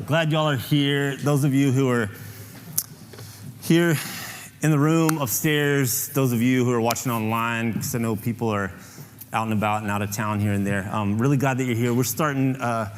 Glad y'all are here. Those of you who are here in the room upstairs, those of you who are watching online, because I know people are out and about and out of town here and there. Really glad that you're here. We're starting a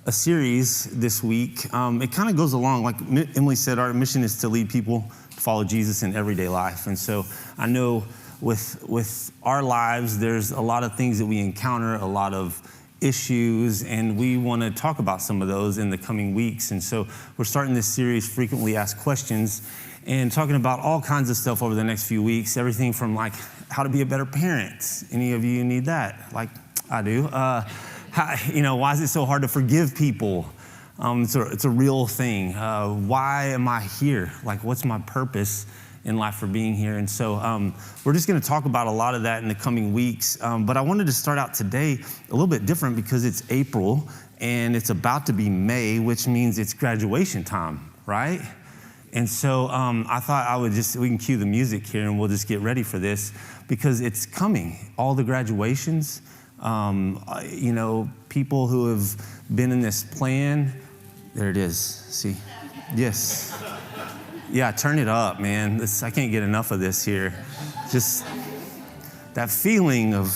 series this week. It kind of goes along, like Emily said, our mission is to lead people to follow Jesus in everyday life. And so I know with our lives, there's a lot of things that we encounter, a lot of issues, and we want to talk about some of those in the coming weeks. And so we're starting this series, Frequently Asked Questions, and talking about all kinds of stuff over the next few weeks. Everything from like how to be a better parent. Any of you need that? Like I do. Why is it so hard to forgive people? It's a real thing. Why am I here? Like, what's my purpose in life for being here? And so we're just going to talk about a lot of that in the coming weeks. But I wanted to start out today a little bit different because it's April and it's about to be May, which means it's graduation time, right? And so I thought we can cue the music here and we'll just get ready for this because it's coming. All the graduations, people who have been in this plan. There it is. See? Yes. Yeah, turn it up, man. I can't get enough of this here. Just that feeling of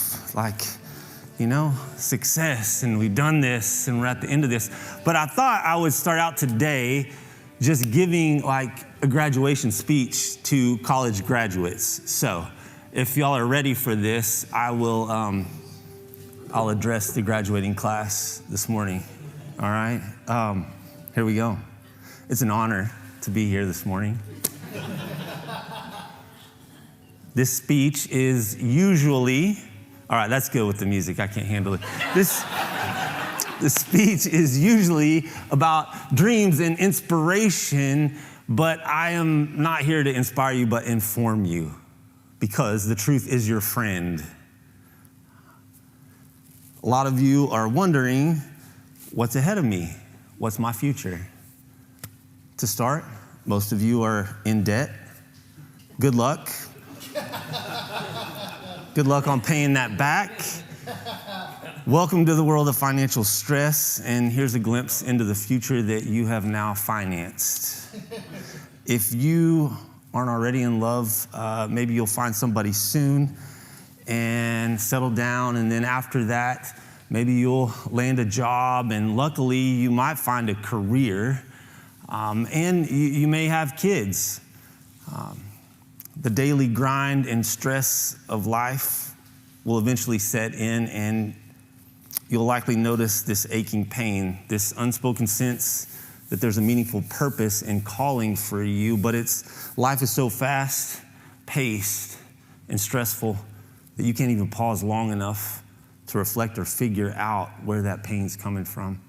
success, and we've done this, and we're at the end of this. But I thought I would start out today just giving like a graduation speech to college graduates. So if y'all are ready for this, I'll address the graduating class this morning. All right? Here we go. It's an honor to be here this morning. This speech is usually, all right, that's good with the music. I can't handle it. This speech is usually about dreams and inspiration, but I am not here to inspire you, but inform you, because the truth is your friend. A lot of you are wondering, what's ahead of me? What's my future? To start, most of you are in debt. Good luck. Good luck on paying that back. Welcome to the world of financial stress, and here's a glimpse into the future that you have now financed. If you aren't already in love, maybe you'll find somebody soon and settle down, and then after that, maybe you'll land a job, and luckily you might find a career. And you may have kids. The daily grind and stress of life will eventually set in, and you'll likely notice this aching pain, this unspoken sense that there's a meaningful purpose and calling for you, but life is so fast-paced and stressful that you can't even pause long enough to reflect or figure out where that pain's coming from.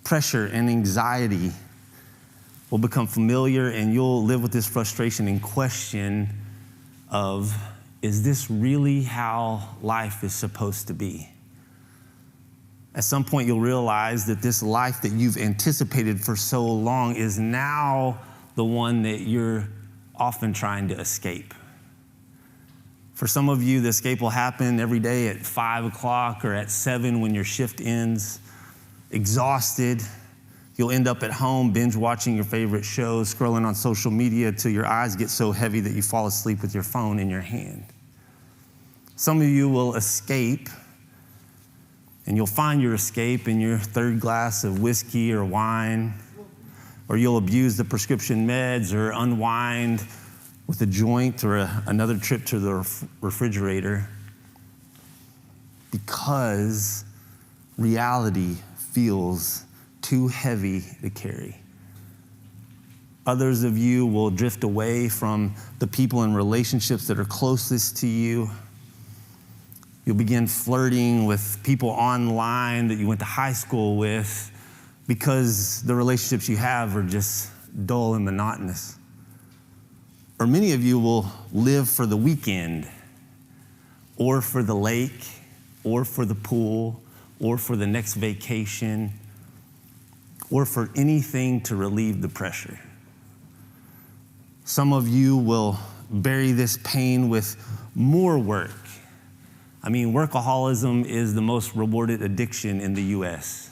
Pressure and anxiety will become familiar, and you'll live with this frustration and question of, is this really how life is supposed to be? At some point, you'll realize that this life that you've anticipated for so long is now the one that you're often trying to escape. For some of you, the escape will happen every day at 5 o'clock or at 7 when your shift ends. Exhausted, you'll end up at home binge watching your favorite shows, scrolling on social media till your eyes get so heavy that you fall asleep with your phone in your hand. Some of you will escape, and you'll find your escape in your third glass of whiskey or wine, or you'll abuse the prescription meds or unwind with a joint or another trip to the refrigerator, because reality feels too heavy to carry. Others of you will drift away from the people and relationships that are closest to you. You'll begin flirting with people online that you went to high school with because the relationships you have are just dull and monotonous. Or many of you will live for the weekend, or for the lake, or for the pool, or for the next vacation, or for anything to relieve the pressure. Some of you will bury this pain with more work. I mean, workaholism is the most rewarded addiction in the U.S.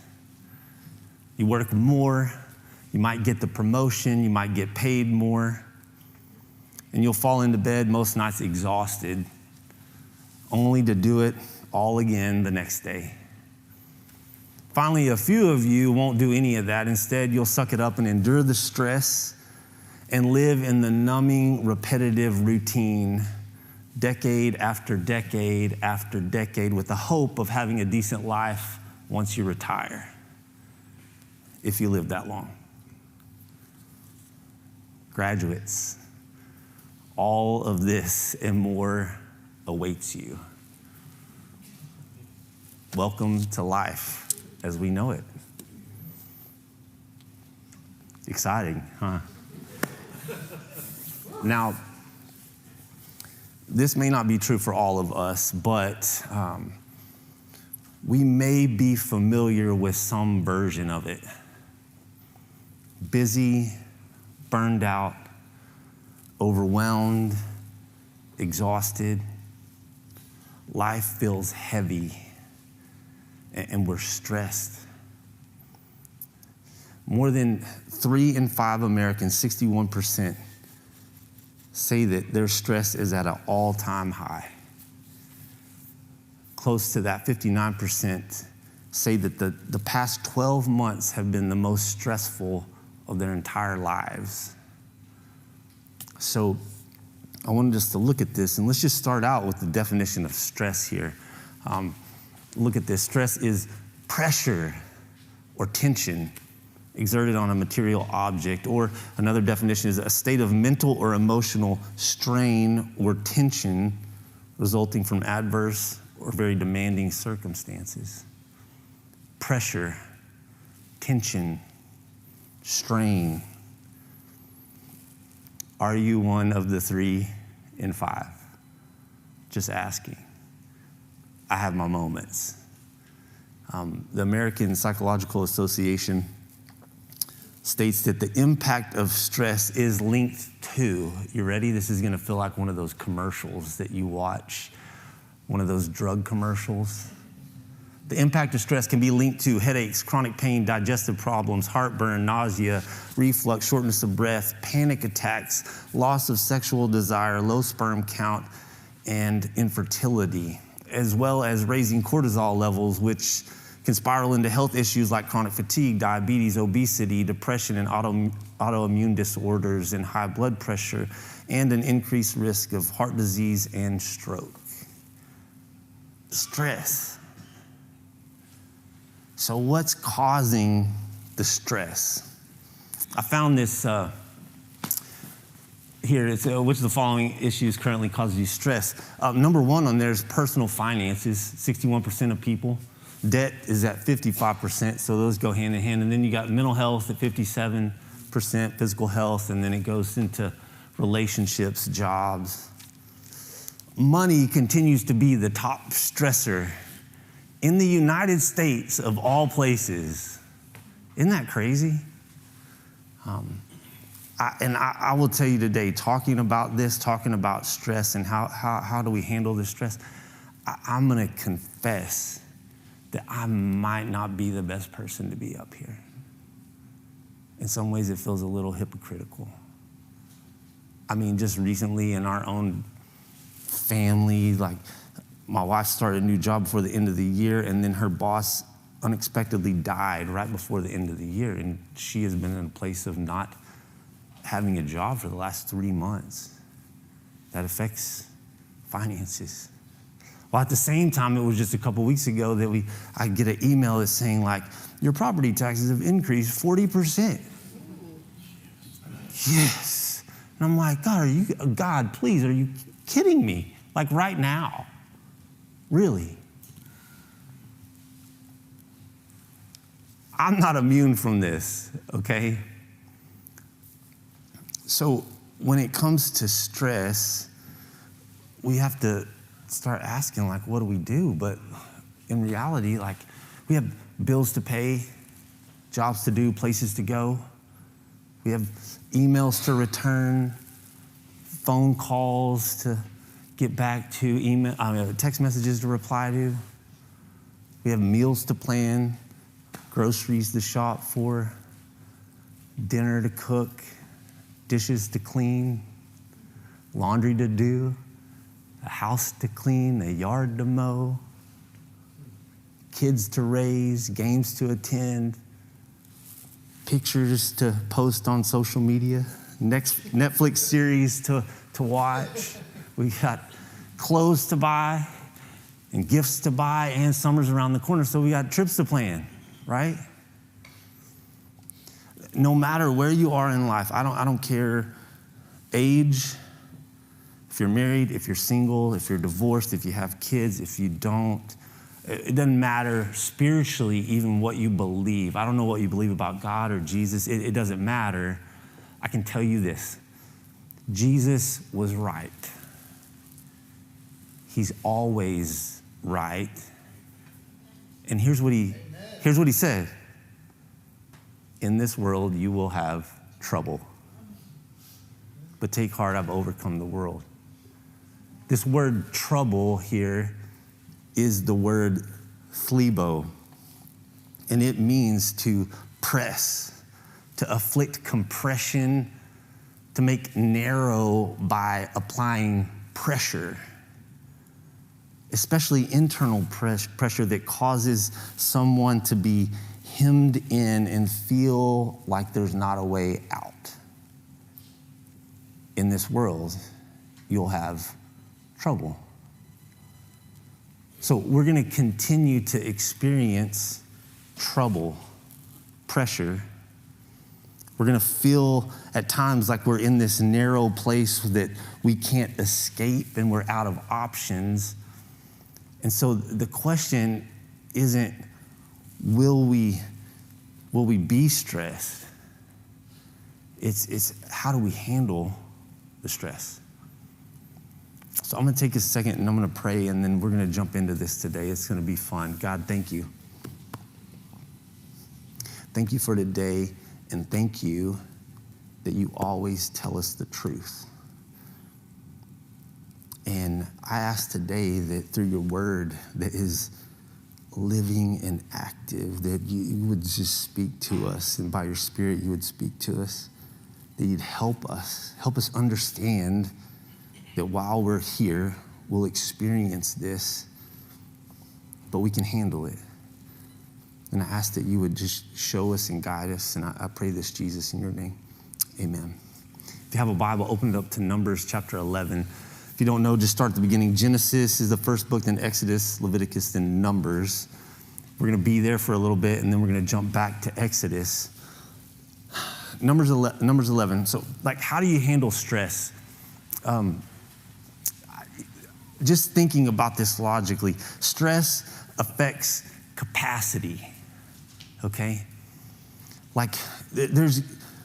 You work more, you might get the promotion, you might get paid more, and you'll fall into bed most nights exhausted, only to do it all again the next day. Finally, a few of you won't do any of that. Instead, you'll suck it up and endure the stress and live in the numbing, repetitive routine, decade after decade after decade, with the hope of having a decent life once you retire, if you live that long. Graduates, all of this and more awaits you. Welcome to life as we know it. Exciting, huh? Now, this may not be true for all of us, but we may be familiar with some version of it. Busy, burned out, overwhelmed, exhausted. Life feels heavy, and we're stressed. More than 3 in 5 Americans, 61%, say that their stress is at an all-time high. Close to that, 59% say that the past 12 months have been the most stressful of their entire lives. So I wanted us to look at this, and let's just start out with the definition of stress here. Look at this. Stress is pressure or tension exerted on a material object, or another definition is a state of mental or emotional strain or tension resulting from adverse or very demanding circumstances. Pressure, tension, strain. Are you one of the 3 in 5? Just asking. I have my moments. The American Psychological Association states that the impact of stress is linked to, you ready? This is gonna feel like one of those commercials that you watch, one of those drug commercials. The impact of stress can be linked to headaches, chronic pain, digestive problems, heartburn, nausea, reflux, shortness of breath, panic attacks, loss of sexual desire, low sperm count, and infertility, as well as raising cortisol levels, which can spiral into health issues like chronic fatigue, diabetes, obesity, depression, and autoimmune disorders, and high blood pressure, and an increased risk of heart disease and stroke. Stress. So what's causing the stress? I found this here. It's which of the following issues currently causes you stress? Number 1 on there is personal finances, 61% of people. Debt is at 55%, so those go hand in hand. And then you got mental health at 57%, physical health, and then it goes into relationships, jobs. Money continues to be the top stressor in the United States of all places. Isn't that crazy? I will tell you today, talking about this, talking about stress and how do we handle this stress, I'm gonna confess that I might not be the best person to be up here. In some ways, it feels a little hypocritical. I mean, just recently in our own family, like my wife started a new job before the end of the year, and then her boss unexpectedly died right before the end of the year, and she has been in a place of not having a job for the last 3 months. That affects finances. Well, at the same time, it was just a couple weeks ago that I get an email that's saying, like, your property taxes have increased 40%. Yes. And I'm like, God, please, are you kidding me? Like right now. Really? I'm not immune from this, okay? So when it comes to stress, we have to start asking, like, what do we do? But in reality, like, we have bills to pay, jobs to do, places to go. We have emails to return, phone calls to get back to, text messages to reply to. We have meals to plan, groceries to shop for, dinner to cook, dishes to clean, laundry to do, a house to clean, a yard to mow, kids to raise, games to attend, pictures to post on social media, Netflix series to watch. We got clothes to buy and gifts to buy, and summer's around the corner, so we got trips to plan, right? No matter where you are in life, I don't care age, if you're married, if you're single, if you're divorced, if you have kids, if you don't. It doesn't matter spiritually even what you believe. I don't know what you believe about God or Jesus. It doesn't matter. I can tell you this. Jesus was right. He's always right. And here's what he said. In this world, you will have trouble. But take heart, I've overcome the world. This word trouble here is the word phlebo. And it means to press, to afflict compression, to make narrow by applying pressure, especially internal pressure that causes someone to be hemmed in and feel like there's not a way out. In this world, you'll have trouble. So we're going to continue to experience trouble, pressure. We're going to feel at times like we're in this narrow place that we can't escape and we're out of options. And so the question isn't, will we be stressed? It's how do we handle the stress? So I'm going to take a second and I'm going to pray, and then we're going to jump into this today. It's going to be fun. God, thank you. Thank you for today, and thank you that you always tell us the truth. And I ask today that through your word that is living and active, that you would just speak to us, and by your Spirit you would speak to us, that you'd help us understand that while we're here, we'll experience this, but we can handle it. And I ask that you would just show us and guide us, and I pray this, Jesus, in your name. Amen. If you have a Bible, open it up to Numbers chapter 11. If you don't know, just start at the beginning. Genesis is the first book, then Exodus, Leviticus, then Numbers. We're going to be there for a little bit, and then we're going to jump back to Exodus. Numbers 11. So, how do you handle stress? Just thinking about this logically, stress affects capacity, okay?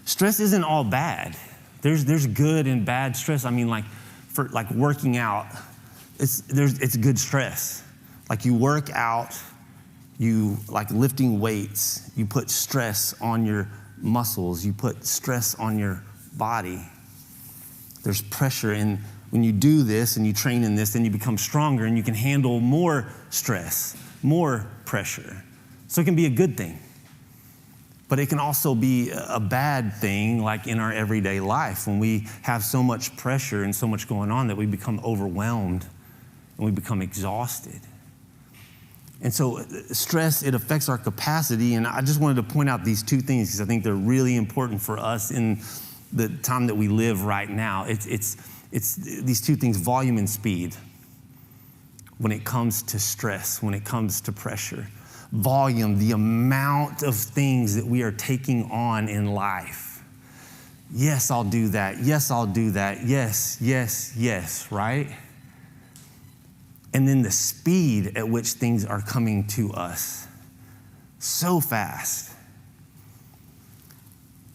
Stress isn't all bad. There's good and bad stress. I mean, for working out, it's good stress. You work out, you lifting weights, you put stress on your muscles, you put stress on your body. There's pressure, and when you do this and you train in this, then you become stronger and you can handle more stress, more pressure. So it can be a good thing. But it can also be a bad thing, like in our everyday life, when we have so much pressure and so much going on that we become overwhelmed and we become exhausted. And so stress, it affects our capacity. And I just wanted to point out these two things because I think they're really important for us in the time that we live right now. It's these two things, volume and speed, when it comes to stress, when it comes to pressure. Volume, the amount of things that we are taking on in life. Yes, I'll do that. Yes, I'll do that. Yes, yes, yes, right? And then the speed at which things are coming to us. So fast.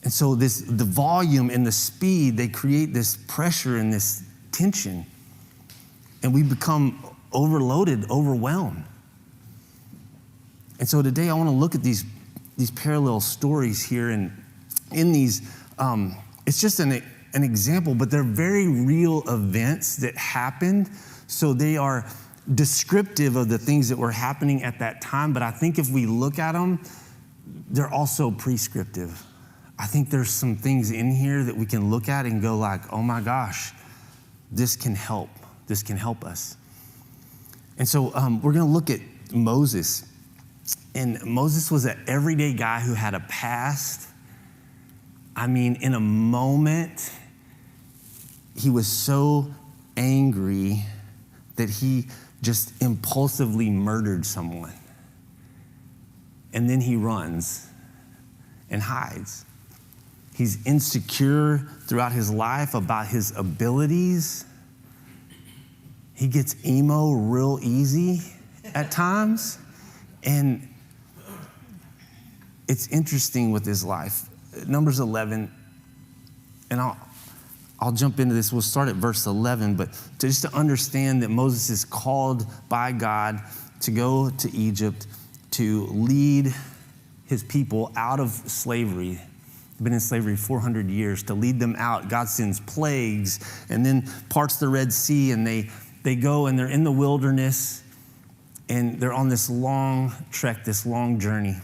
And so the volume and the speed, they create this pressure and this tension. And we become overloaded, overwhelmed. And so today I want to look at these parallel stories here. And in these, it's just an example, but they're very real events that happened. So they are descriptive of the things that were happening at that time. But I think if we look at them, they're also prescriptive. I think there's some things in here that we can look at and go like, oh my gosh, this can help. This can help us. And so we're going to look at Moses. And Moses was an everyday guy who had a past. I mean, in a moment, he was so angry that he just impulsively murdered someone. And then he runs and hides. He's insecure throughout his life about his abilities. He gets emo real easy at times. And it's interesting with his life. Numbers 11, and I'll jump into this. We'll start at verse 11, but just to understand that Moses is called by God to go to Egypt to lead his people out of slavery. They've been in slavery 400 years. To lead them out, God sends plagues and then parts the Red Sea, and they go and they're in the wilderness, and they're on this long trek, this long journey.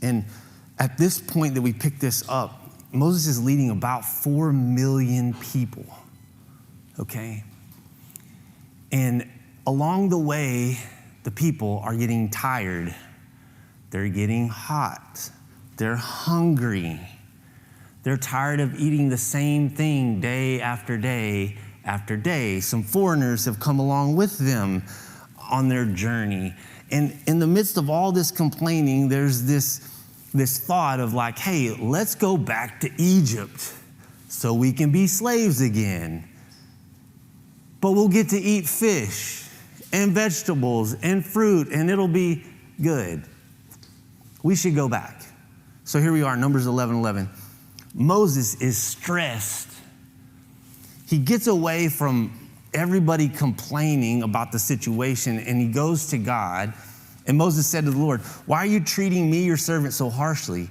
And at this point that we pick this up, Moses is leading about 4 million people, okay? And along the way, the people are getting tired. They're getting hot. They're hungry. They're tired of eating the same thing day after day after day. Some foreigners have come along with them on their journey. And in the midst of all this complaining, there's this thought of like, hey, let's go back to Egypt so we can be slaves again. But we'll get to eat fish and vegetables and fruit, and it'll be good. We should go back. So here we are, Numbers 11:11. Moses is stressed. He gets away from everybody complaining about the situation, and he goes to God. And Moses said to the Lord, why are you treating me, your servant, so harshly?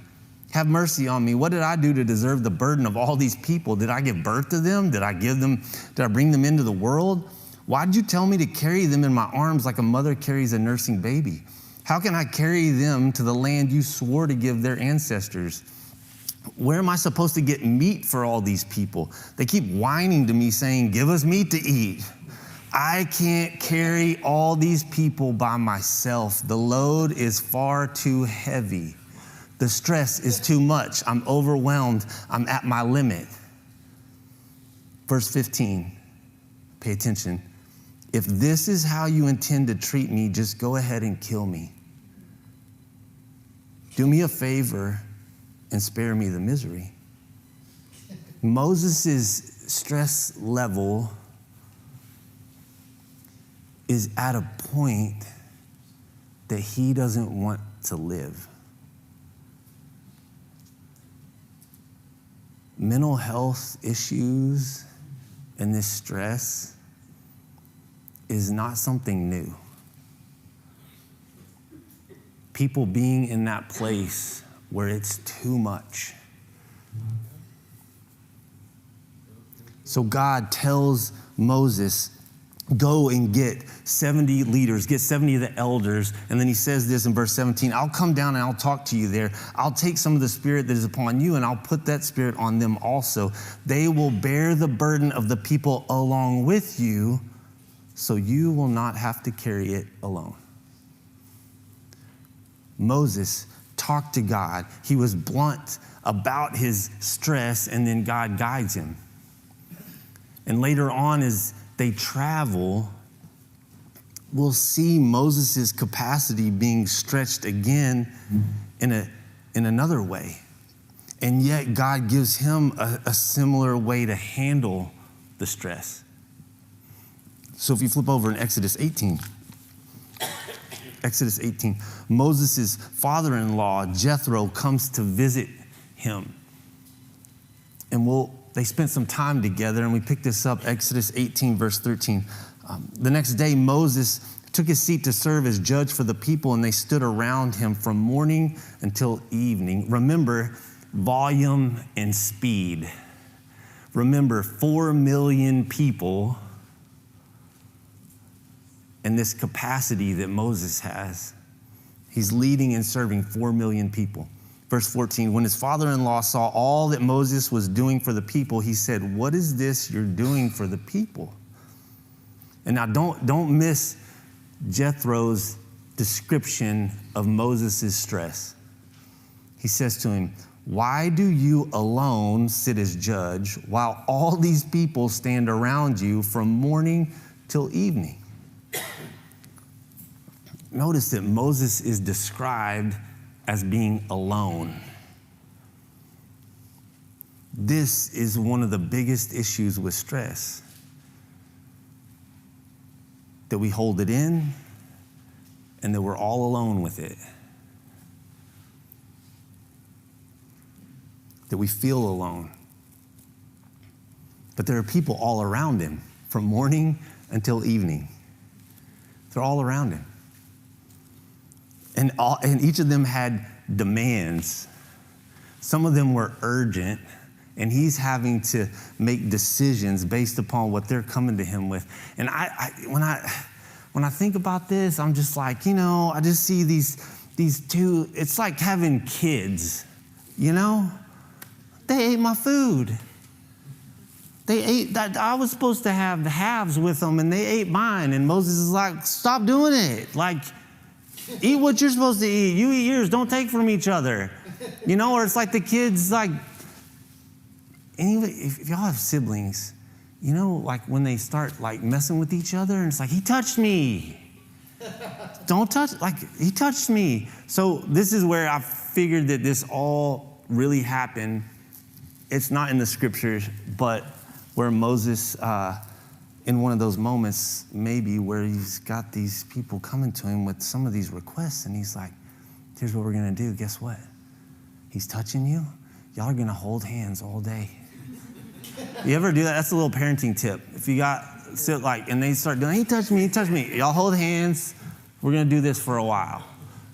Have mercy on me. What did I do to deserve the burden of all these people? Did I give birth to them? Did I bring them into the world? Why did you tell me to carry them in my arms like a mother carries a nursing baby? How can I carry them to the land you swore to give their ancestors? Where am I supposed to get meat for all these people? They keep whining to me saying, give us meat to eat. I can't carry all these people by myself. The load is far too heavy. The stress is too much. I'm overwhelmed. I'm at my limit. Verse 15, pay attention. If this is how you intend to treat me, just go ahead and kill me. Do me a favor and spare me the misery. Moses' stress level is at a point that he doesn't want to live. Mental health issues and this stress is not something new. People being in that place where it's too much. So God tells Moses, go and get 70 leaders, get 70 of the elders. And then he says this in verse 17, I'll come down and I'll talk to you there. I'll take some of the spirit that is upon you and I'll put that spirit on them also. They will bear the burden of the people along with you, so you will not have to carry it alone. Moses talked to God. He was blunt about his stress, and then God guides him. And later on, as they travel, we'll see Moses' capacity being stretched again in another way. And yet God gives him a similar way to handle the stress. So if you flip over in Exodus 18, Moses' father-in-law, Jethro, comes to visit him. And they spent some time together, and we pick this up, Exodus 18, verse 13. The next day, Moses took his seat to serve as judge for the people, and they stood around him from morning until evening. Remember, volume and speed. Remember, 4 million people and this capacity that Moses has. He's leading and serving 4 million people. Verse 14, when his father-in-law saw all that Moses was doing for the people, he said, what is this you're doing for the people? And now don't miss Jethro's description of Moses' stress. He says to him, why do you alone sit as judge while all these people stand around you from morning till evening? Notice that Moses is described as being alone. This is one of the biggest issues with stress, that we hold it in and that we're all alone with it. That we feel alone. But there are people all around him from morning until evening. They're all around him. And each of them had demands. Some of them were urgent, and he's having to make decisions based upon what they're coming to him with. And when I think about this, I'm just like, I just see these two. It's like having kids, They ate my food. They ate that. I was supposed to have the halves with them, and they ate mine. And Moses is like, stop doing it. Like, eat what you're supposed to eat. You eat yours. Don't take from each other. Or it's like the kids, like, anyway, if y'all have siblings, like when they start like messing with each other, and it's like, he touched me. Don't touch, like, he touched me. So this is where I figured that this all really happened. It's not in the scriptures, but where Moses, in one of those moments, maybe where he's got these people coming to him with some of these requests, and he's like, here's what we're going to do. Guess what? He's touching you. Y'all are going to hold hands all day. You ever do that? That's a little parenting tip. If you and they start doing, he touched me, Y'all hold hands. We're going to do this for a while.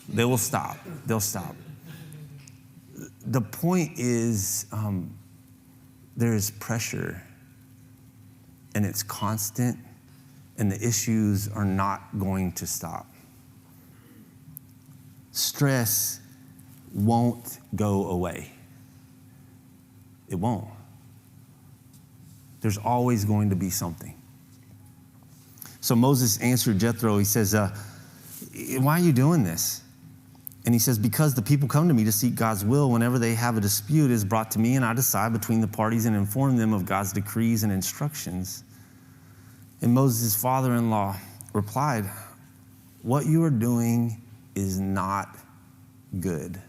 They will stop. They'll stop. The point is, there is pressure, and it's constant, and the issues are not going to stop. Stress won't go away. It won't. There's always going to be something. So Moses answered Jethro. He says, why are you doing this? And he says, because the people come to me to seek God's will. Whenever they have a dispute, it is brought to me, and I decide between the parties and inform them of God's decrees and instructions. And Moses' father-in-law replied, what you are doing is not good.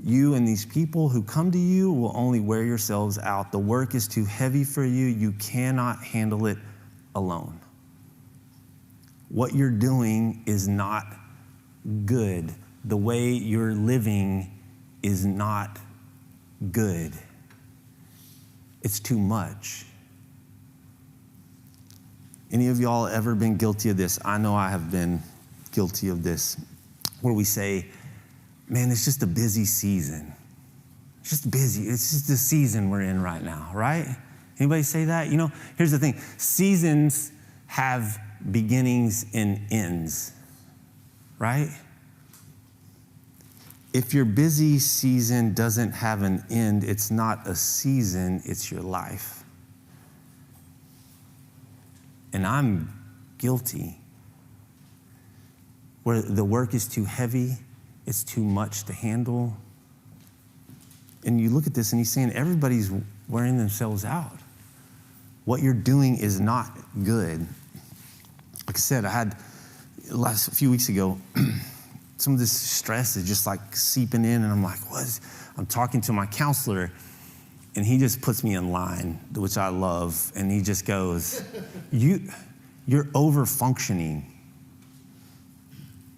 You and these people who come to you will only wear yourselves out. The work is too heavy for you. You cannot handle it alone. What you're doing is not good. The way you're living is not good. It's too much. Any of y'all ever been guilty of this? I know I have been guilty of this, where we say, man, it's just a busy season. It's just busy. It's just the season we're in right now, right? Anybody say that? Here's the thing. Seasons have beginnings and ends, right? If your busy season doesn't have an end, it's not a season, it's your life. And I'm guilty, where the work is too heavy, it's too much to handle. And you look at this and he's saying everybody's wearing themselves out. What you're doing is not good. Like I said, I had a few weeks ago, some of this stress is just like seeping in, and I'm like, I'm talking to my counselor, and he just puts me in line, which I love, and he just goes, you're over-functioning.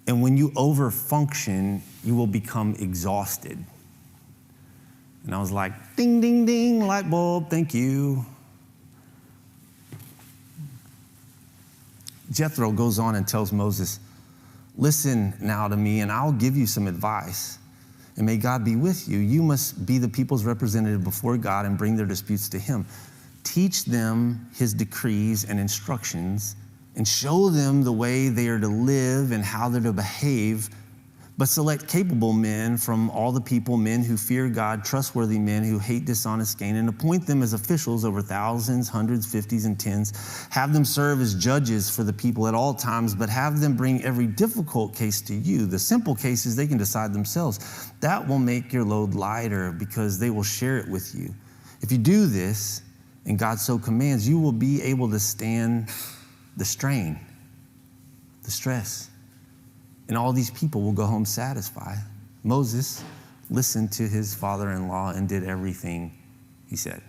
And when you over-function, you will become exhausted. And I was like, ding, ding, ding, light bulb, thank you. Jethro goes on and tells Moses, listen now to me, and I'll give you some advice. And may God be with you. You must be the people's representative before God and bring their disputes to him. Teach them his decrees and instructions and show them the way they are to live and how they're to behave, but select capable men from all the people, men who fear God, trustworthy men who hate dishonest gain, and appoint them as officials over thousands, hundreds, fifties, and tens. Have them serve as judges for the people at all times, but have them bring every difficult case to you. The simple cases they can decide themselves. That will make your load lighter because they will share it with you. If you do this, and God so commands, you will be able to stand the strain, the stress. And all these people will go home satisfied. Moses listened to his father-in-law and did everything he said.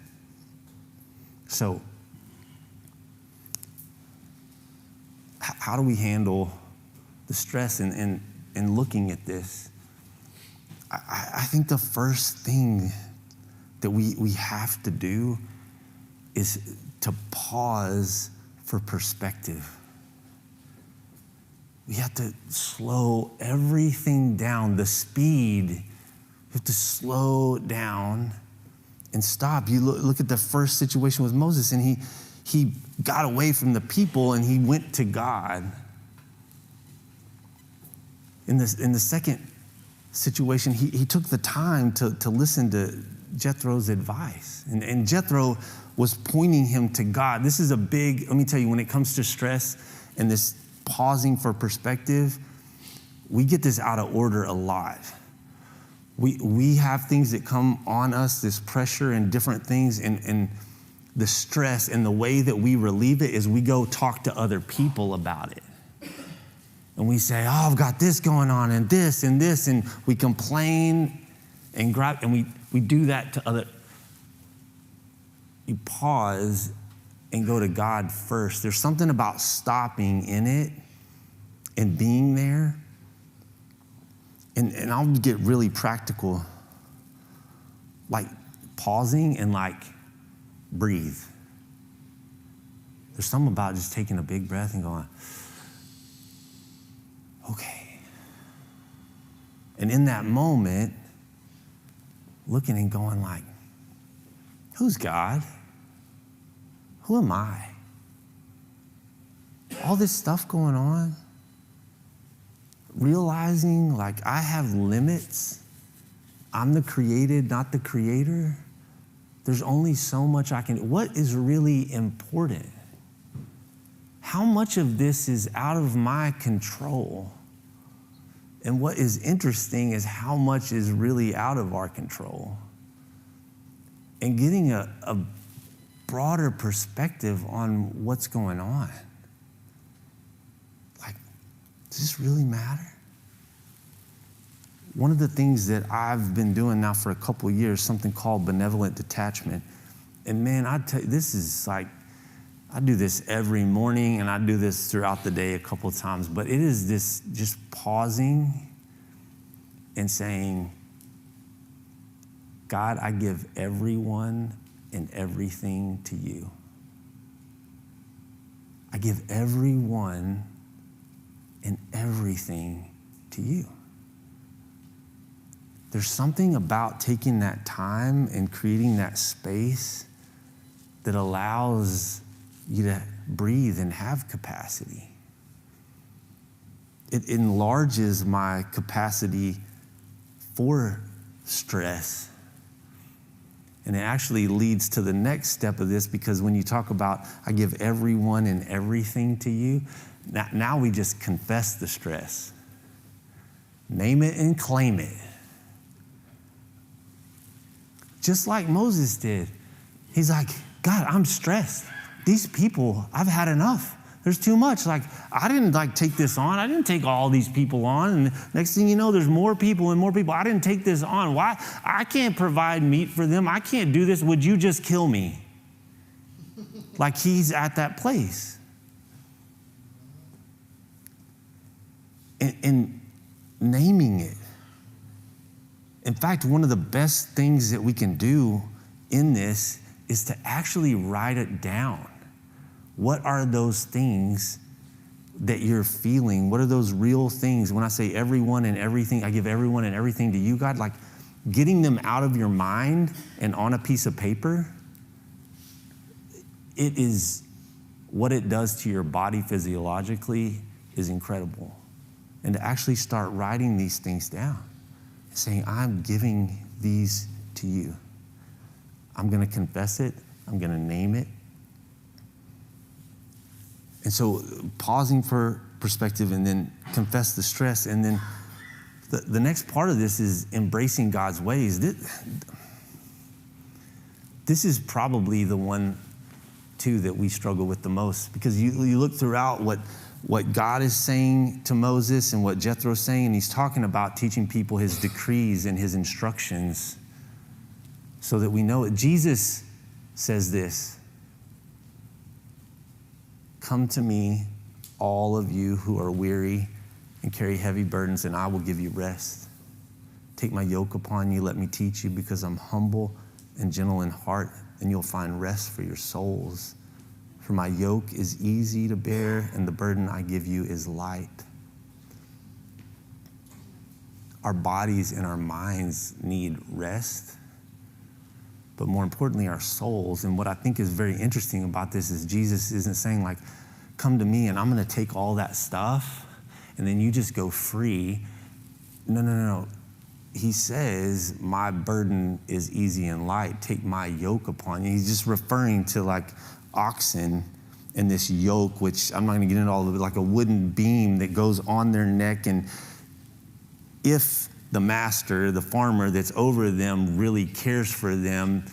So, how do we handle the stress in looking at this? I think the first thing that we have to do is to pause for perspective. We have to slow everything down. The speed, you have to slow down and stop. You look at the first situation with Moses, and he got away from the people and he went to God. In the second situation, he took the time to listen to Jethro's advice. And Jethro was pointing him to God. This is a big, let me tell you, when it comes to stress and this pausing for perspective, we get this out of order a lot. We have things that come on us, this pressure and different things, and the stress, and the way that we relieve it is we go talk to other people about it. And we say, oh, I've got this going on and this, and we complain and grab, and we do that to other. You pause and go to God first. There's something about stopping in it and being there. And I'll get really practical, like pausing and like breathe. There's something about just taking a big breath and going, okay. And in that moment, looking and going like, who's God? Who am I? All this stuff going on, realizing like I have limits. I'm the created, not the creator. There's only so much I can do. What is really important? How much of this is out of my control? And what is interesting is how much is really out of our control. And getting a broader perspective on what's going on. Like, does this really matter? One of the things that I've been doing now for a couple of years, something called benevolent detachment. And man, I tell you, this is like, I do this every morning and I do this throughout the day a couple of times, but it is this just pausing and saying, God, I give everyone and everything to you. I give everyone and everything to you. There's something about taking that time and creating that space that allows you to breathe and have capacity. It enlarges my capacity for stress. And it actually leads to the next step of this, because when you talk about, I give everyone and everything to you, now we just confess the stress. Name it and claim it. Just like Moses did. He's like, God, I'm stressed. These people, I've had enough. There's too much. Like, I didn't take this on. I didn't take all these people on. And next thing you know, there's more people and more people. I didn't take this on. Why? I can't provide meat for them. I can't do this. Would you just kill me? Like, he's at that place. And naming it. In fact, one of the best things that we can do in this is to actually write it down. What are those things that you're feeling? What are those real things? When I say everyone and everything, I give everyone and everything to you, God, like getting them out of your mind and on a piece of paper, it is what it does to your body physiologically is incredible. And to actually start writing these things down, saying, I'm giving these to you. I'm going to confess it. I'm going to name it. And so pausing for perspective and then confess the stress. And then the next part of this is embracing God's ways. This is probably the one, too, that we struggle with the most, because you look throughout what God is saying to Moses and what Jethro's saying, and he's talking about teaching people his decrees and his instructions so that we know it. Jesus says this, come to me, all of you who are weary and carry heavy burdens, and I will give you rest. Take my yoke upon you, let me teach you, because I'm humble and gentle in heart, and you'll find rest for your souls. For my yoke is easy to bear, and the burden I give you is light. Our bodies and our minds need rest, but more importantly, our souls. And what I think is very interesting about this is Jesus isn't saying like, come to me and I'm going to take all that stuff and then you just go free. No. He says, my burden is easy and light. Take my yoke upon you. He's just referring to like oxen and this yoke, which I'm not going to get into all of it, like a wooden beam that goes on their neck. And if the master, the farmer that's over them, really cares for them,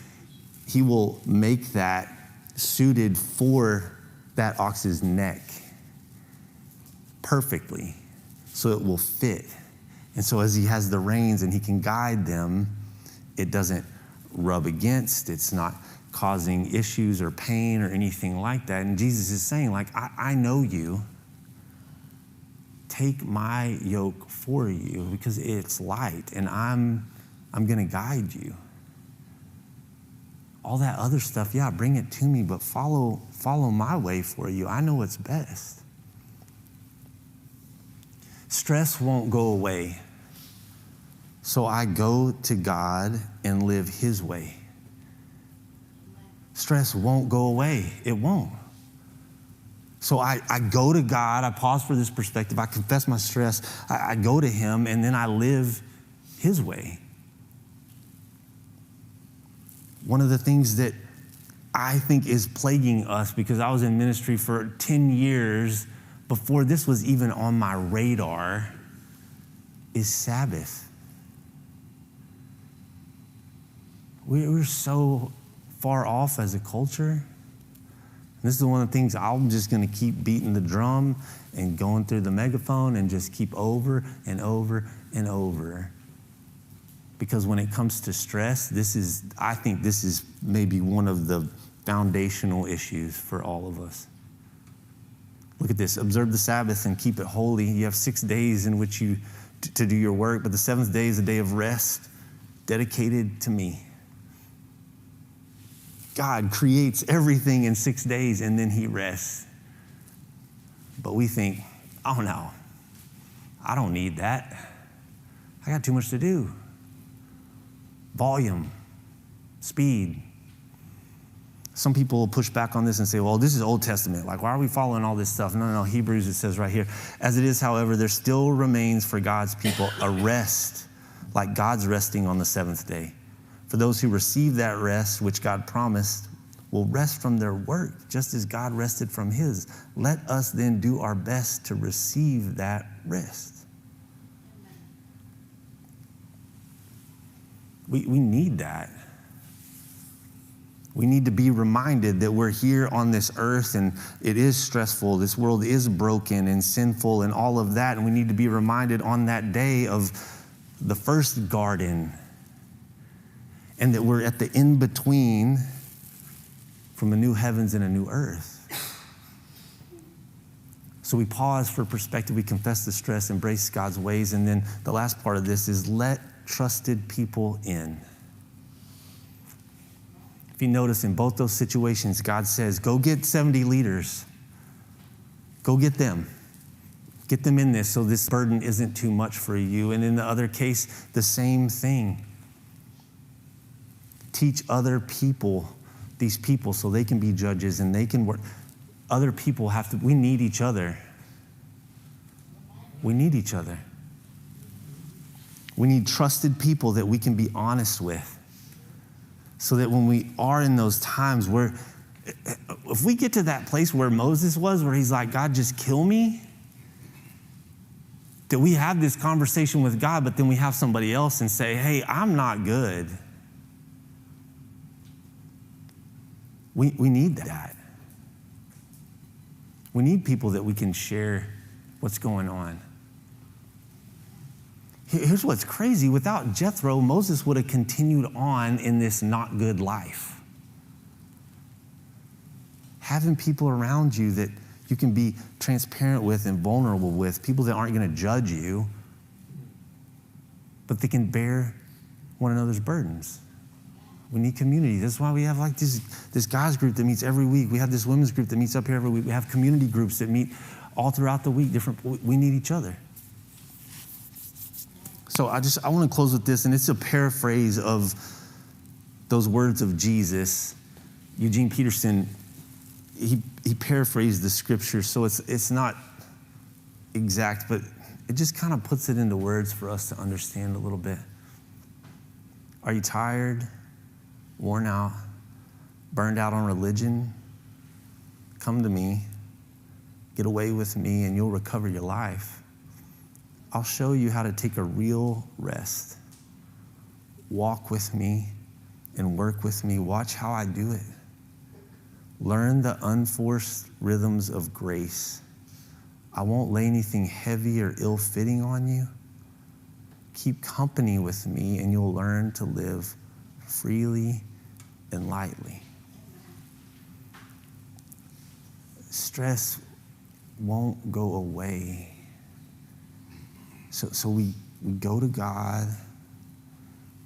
he will make that suited for that ox's neck perfectly so it will fit. And so as he has the reins and he can guide them, it doesn't rub against, it's not causing issues or pain or anything like that. And Jesus is saying, like, I know you. Take my yoke for you because it's light and I'm going to guide you. All that other stuff, yeah, bring it to me, but follow my way for you. I know what's best. Stress won't go away. So I go to God and live his way. Stress won't go away. It won't. So I go to God, I pause for this perspective, I confess my stress, I go to him, and then I live his way. One of the things that I think is plaguing us, because I was in ministry for 10 years before this was even on my radar, is Sabbath. We're so far off as a culture. This is one of the things I'm just going to keep beating the drum and going through the megaphone and just keep over and over and over. Because when it comes to stress, I think this is maybe one of the foundational issues for all of us. Look at this. Observe the Sabbath and keep it holy. You have 6 days in which you to do your work, but the seventh day is a day of rest dedicated to me. God creates everything in 6 days and then he rests. But we think, oh no, I don't need that. I got too much to do. Volume, speed. Some people will push back on this and say, well, this is Old Testament. Like, why are we following all this stuff? No. Hebrews, it says right here, as it is, however, there still remains for God's people a rest, like God's resting on the seventh day. For those who receive that rest, which God promised, will rest from their work, just as God rested from his. Let us then do our best to receive that rest. We need that. We need to be reminded that we're here on this earth and it is stressful. This world is broken and sinful and all of that. And we need to be reminded on that day of the first garden and that we're at the in-between from a new heavens and a new earth. So we pause for perspective. We confess the stress, embrace God's ways. And then the last part of this is let trusted people in. If you notice in both those situations, God says, go get 70 leaders. Go get them. Get them in this so this burden isn't too much for you. And in the other case, the same thing. Teach other people, these people, so they can be judges and they can work. other people we need each other. We need each other. We need trusted people that we can be honest with, so that when we are in those times where, if we get to that place where Moses was, where he's like, God, just kill me, that we have this conversation with God, but then we have somebody else and say, hey, I'm not good. We need that. We need people that we can share what's going on. Here's what's crazy. Without Jethro, Moses would have continued on in this not good life. Having people around you that you can be transparent with and vulnerable with, people that aren't going to judge you, but they can bear one another's burdens. We need community. That's why we have like this guys group that meets every week. We have this women's group that meets up here every week. We have community groups that meet all throughout the week. We need each other. So I want to close with this, and it's a paraphrase of those words of Jesus. Eugene Peterson, he paraphrased the scripture, so it's not exact, but it just kind of puts it into words for us to understand a little bit. Are you tired, worn out, burned out on religion? Come to me, get away with me, and you'll recover your life. I'll show you how to take a real rest. Walk with me and work with me. Watch how I do it. Learn the unforced rhythms of grace. I won't lay anything heavy or ill-fitting on you. Keep company with me and you'll learn to live freely and lightly. Stress won't go away. So we go to God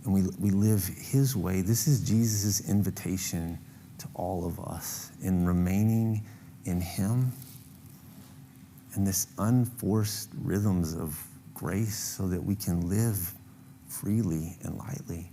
and we live his way. This is Jesus' invitation to all of us in remaining in him and this unforced rhythms of grace so that we can live freely and lightly.